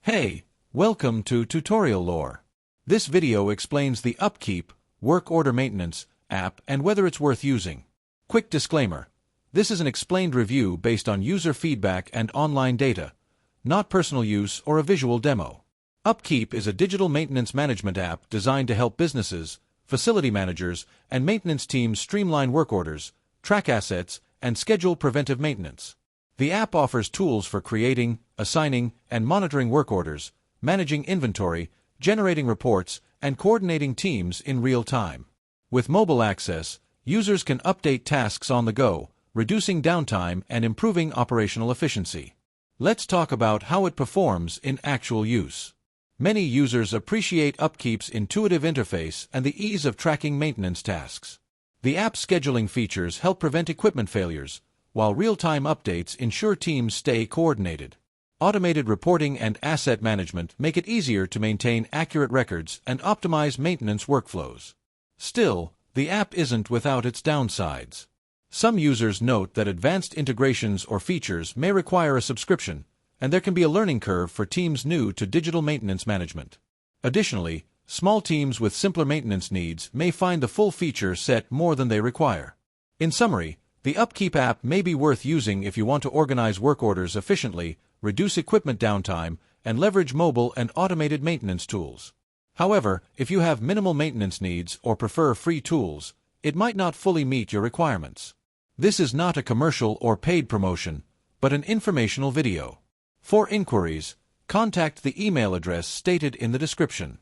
Hey, welcome to Tutorial Lore. This video explains the Upkeep work order maintenance app and whether it's worth using. Quick disclaimer. This is an explained review based on user feedback and online data, not personal use or a visual demo. Upkeep is a digital maintenance management app designed to help businesses, facility managers, and maintenance teams streamline work orders, track assets, and schedule preventive maintenance. The app offers tools for creating, assigning, and monitoring work orders, managing inventory, generating reports, and coordinating teams in real time. With mobile access, users can update tasks on the go, reducing downtime and improving operational efficiency. Let's talk about how it performs in actual use. Many users appreciate Upkeep's intuitive interface and the ease of tracking maintenance tasks. The app's scheduling features help prevent equipment failures, while real-time updates ensure teams stay coordinated. Automated reporting and asset management make it easier to maintain accurate records and optimize maintenance workflows. Still, the app isn't without its downsides. Some users note that advanced integrations or features may require a subscription, and there can be a learning curve for teams new to digital maintenance management. Additionally, small teams with simpler maintenance needs may find the full feature set more than they require. In summary, the Upkeep app may be worth using if you want to organize work orders efficiently, reduce equipment downtime, and leverage mobile and automated maintenance tools. However, if you have minimal maintenance needs or prefer free tools, it might not fully meet your requirements. This is not a commercial or paid promotion, but an informational video. For inquiries, contact the email address stated in the description.